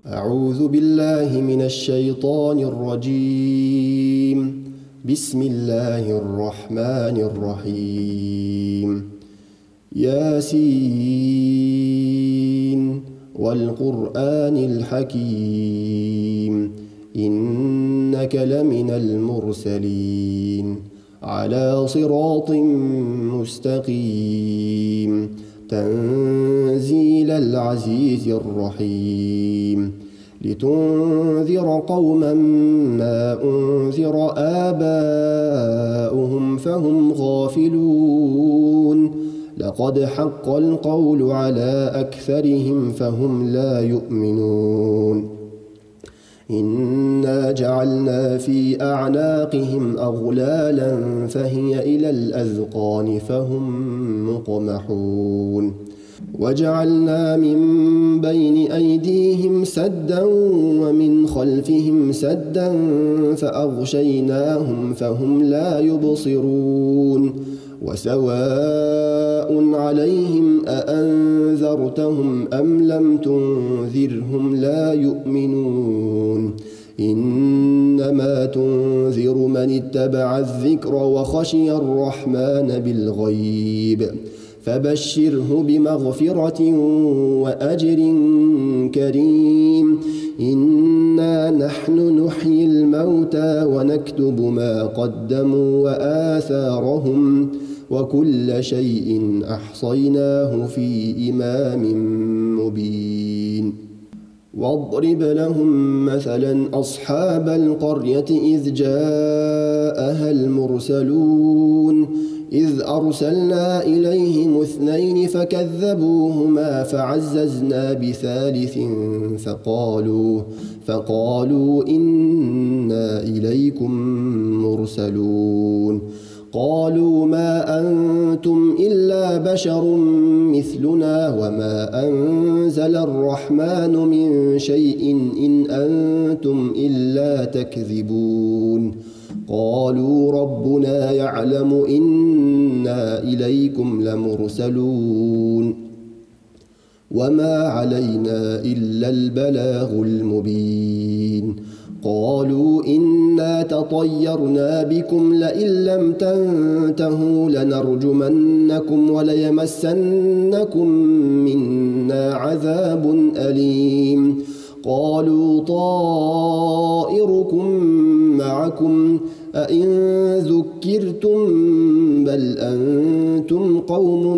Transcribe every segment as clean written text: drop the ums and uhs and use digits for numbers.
أعوذ بالله من الشيطان الرجيم. بسم الله الرحمن الرحيم. ياسين والقرآن الحكيم إنك لمن المرسلين على صراط مستقيم تنزيل العزيز الرحيم لتنذر قوما ما أنذر آباؤهم فهم غافلون لقد حق القول على أكثرهم فهم لا يؤمنون إنا جعلنا في أعناقهم أغلالا فهي إلى الأذقان فهم مقمحون وجعلنا من بين أيديهم سدا ومن خلفهم سدا فأغشيناهم فهم لا يبصرون وسواء عليهم أأنذرتهم أم لم تنذرهم لا يؤمنون إنما تنذر من اتبع الذكر وخشي الرحمن بالغيب فبشره بمغفرة وأجر كريم إنا نحن نحيي الموتى ونكتب ما قدموا وآثارهم وكل شيء أحصيناه في إمام مبين واضرب لهم مثلا أصحاب القرية إذ جاءها المرسلون إذ أرسلنا إليهم 2 فكذبوهما فعززنا بثالث فقالوا إنا إليكم مرسلون قالوا ما أنتم إلا بشر مثلنا وما أنزل الرحمن من شيء إن أنتم إلا تكذبون قالوا ربنا يعلم إنا إليكم لمرسلون وما علينا إلا البلاغ المبين قالوا إنا تطيرنا بكم لئن لم تنتهوا لنرجمنكم وليمسنكم منا عذاب أليم قالوا طائركم معكم أئن ذكرتم بل أنتم قوم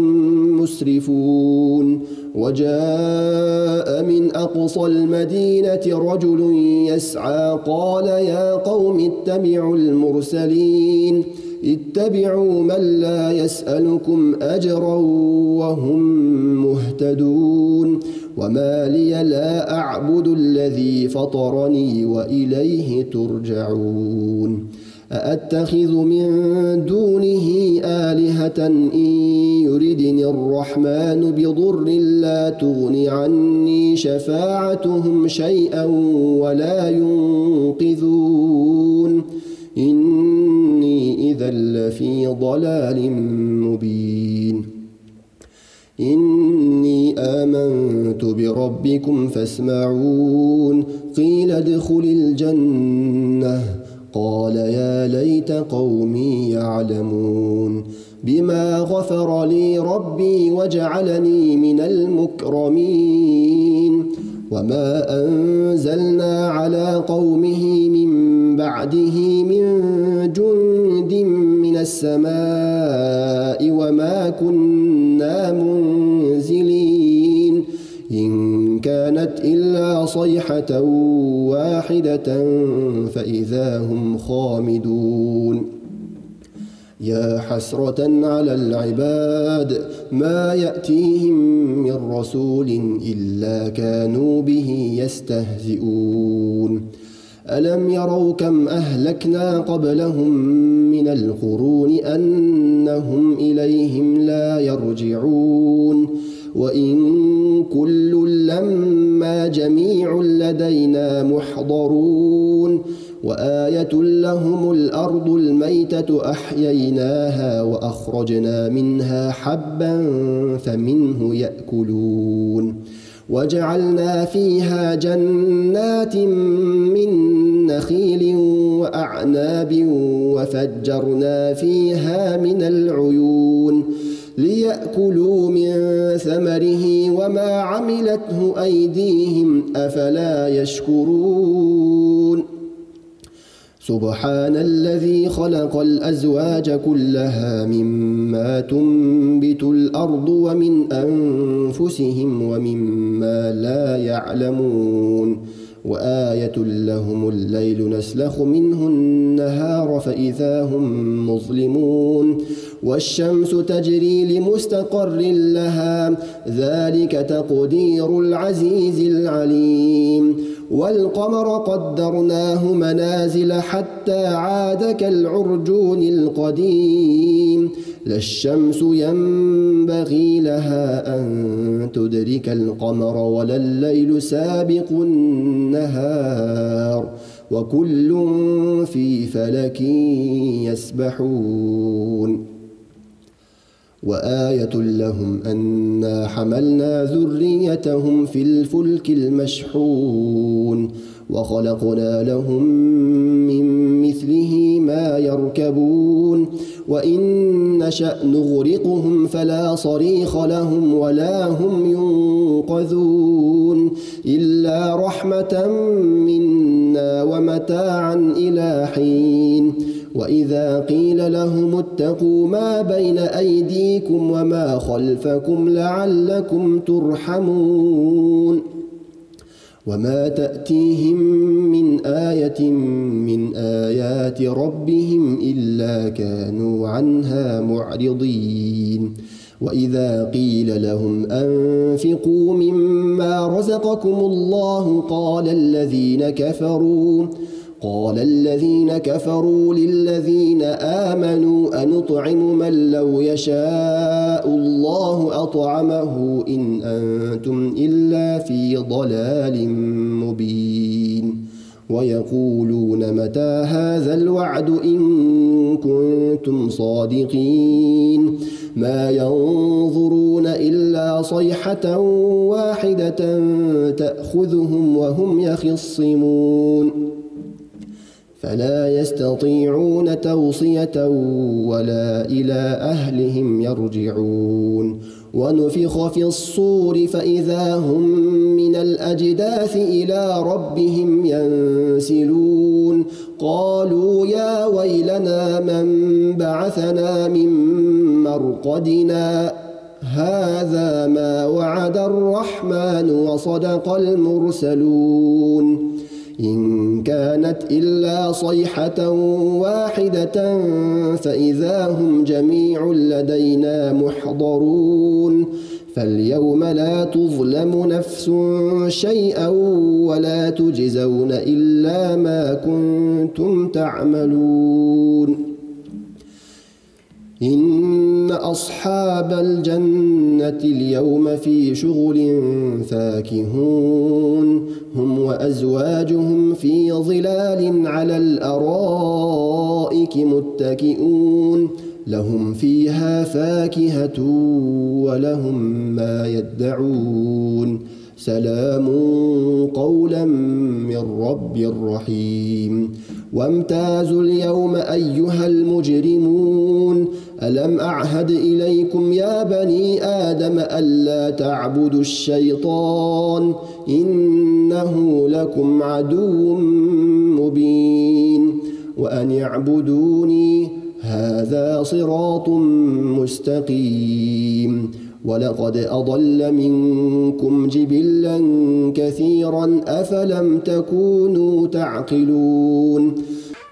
مسرفون وجاء من أقصى المدينة رجل يسعى قال يا قوم اتبعوا المرسلين اتبعوا من لا يسألكم أجرا وهم مهتدون وما لي لا أعبد الذي فطرني وإليه ترجعون أأتخذ من دونه آلهة إن يردني الرحمن بضر لا تغن عني شفاعتهم شيئا ولا ينقذون إني إذا لفي ضلال مبين إني آمنت بربكم فاسمعون قيل ادخل الجنة قال يا ليت قومي يعلمون بما غفر لي ربي وجعلني من المكرمين وما أنزلنا على قومه من بعده من جند من السماء وما كنا منزلين إن كانت إلا صيحة واحدة فإذا هم خامدون يا حسرة على العباد ما يأتيهم من رسول إلا كانوا به يستهزئون ألم يروا كم أهلكنا قبلهم من القرون أنهم إليهم لا يرجعون وإن كل لما جميع لدينا محضرون وآية لهم الأرض الميتة أحييناها وأخرجنا منها حبا فمنه يأكلون وجعلنا فيها جنات من نخيل وأعناب وفجرنا فيها من العيون ليأكلوا من ثمره وما عملته أيديهم أفلا يشكرون سبحان الذي خلق الأزواج كلها مما تنبت الأرض ومن أنفسهم ومما لا يعلمون وآية لهم الليل نسلخ منه النهار فإذا هم مظلمون والشمس تجري لمستقر لها ذلك تقدير العزيز العليم والقمر قدرناه منازل حتى عاد كالعرجون القديم لا الشمس ينبغي لها أن تدرك القمر ولا الليل سابق النهار وكل في فلك يسبحون وآية لهم أنا حملنا ذريتهم في الفلك المشحون وخلقنا لهم من مثله ما يركبون وإن نشأ نغرقهم فلا صريخ لهم ولا هم ينقذون إلا رحمة منا ومتاعا إلى حين وإذا قيل لهم اتقوا ما بين أيديكم وما خلفكم لعلكم ترحمون وما تأتيهم من آية من آيات ربهم إلا كانوا عنها معرضين وإذا قيل لهم أنفقوا مما رزقكم الله قال الذين كفروا للذين آمنوا أنطعم من لو يشاء الله أطعمه إن أنتم إلا في ضلال مبين ويقولون متى هذا الوعد إن كنتم صادقين ما ينظرون إلا صيحة واحدة تأخذهم وهم يخصمون فلا يستطيعون توصية ولا إلى أهلهم يرجعون ونفخ في الصور فإذا هم من الأجداث إلى ربهم ينسلون قالوا يا ويلنا من بعثنا من مرقدنا هذا ما وعد الرحمن وصدق المرسلون إن كانت إلا صيحة واحدة فإذا هم جميع لدينا محضرون فاليوم لا تظلم نفس شيئا ولا تجزون إلا ما كنتم تعملون إن أصحاب الجنة اليوم في شغل فاكهون هم وأزواجهم في ظلال على الأرائك متكئون لهم فيها فاكهة ولهم ما يدعون سلام قولا من رب رحيم وامتازوا اليوم أيها المجرمون ألم أعهد إليكم يا بني آدم ألا تعبدوا الشيطان إنه لكم عدو مبين وأن اعبدوني هذا صراط مستقيم ولقد أضل منكم جبلا كثيرا أفلم تكونوا تعقلون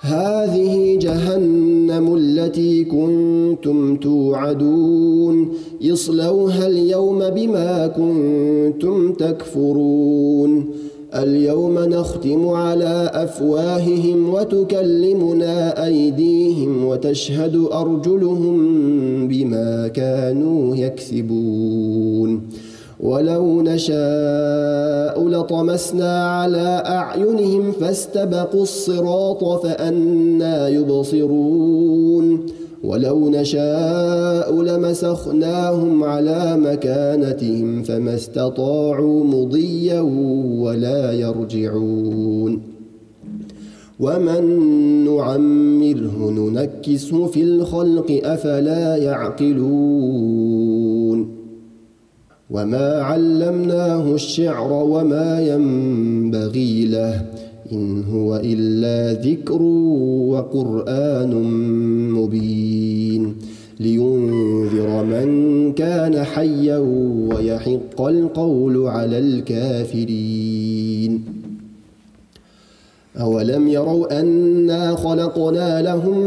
هذه جهنم التي كنتم توعدون اصلوها اليوم بما كنتم تكفرون اليوم نختم على أفواههم وتكلمنا أيديهم وتشهد أرجلهم بما كانوا يكسبون ولو نشاء لطمسنا على أعينهم فاستبقوا الصراط فأنى يبصرون ولو نشاء لمسخناهم على مكانتهم فما استطاعوا مضيا ولا يرجعون ومن نعمره ننكسه في الخلق أفلا يعقلون وما علمناه الشعر وما ينبغي له إن هو إلا ذكر وقرآن مبين لينذر من كان حيا ويحق القول على الكافرين أولم يروا أنا خلقنا لهم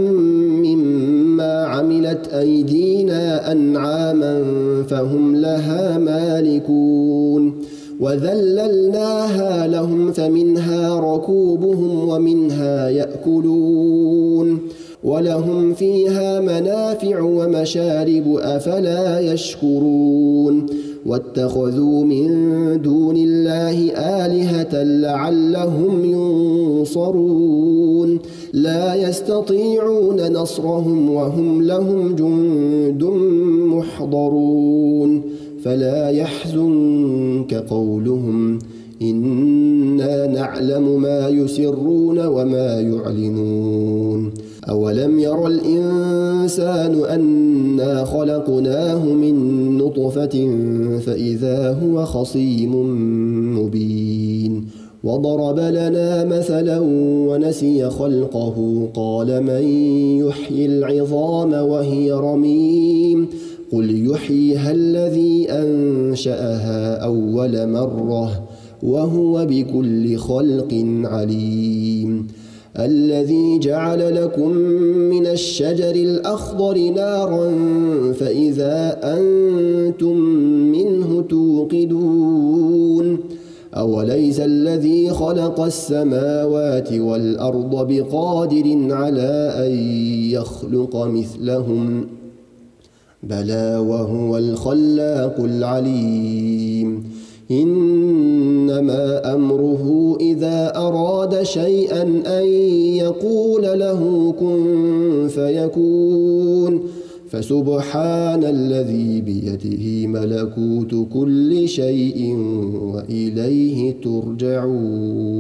مما عملت أيدينا أنعاما فهم لها مالكون وذللناها لهم فمنها ركوبهم ومنها يأكلون ولهم فيها منافع ومشارب أفلا يشكرون واتخذوا من دون الله آلهة لعلهم ينصرون لا يستطيعون نصرهم وهم لهم جند محضرون فلا يحزنك قولهم إنا نعلم ما يسرون وما يعلنون أولم ير الإنسان أنا خلقناه من نطفة فإذا هو خصيم مبين وضرب لنا مثلا ونسي خلقه قال من يحيي العظام وهي رميم قل يحييها الذي أنشأها أول مرة وهو بكل خلق عليم الذي جعل لكم من الشجر الأخضر نارا فإذا أنتم منه توقدون أوليس الذي خلق السماوات والأرض بقادر على أن يخلق مثلهم بلى وهو الخلاق العليم إنما أمره إذا أراد شيئا أن يقول له كن فيكون فسبحان الذي بيده ملكوت كل شيء وإليه ترجعون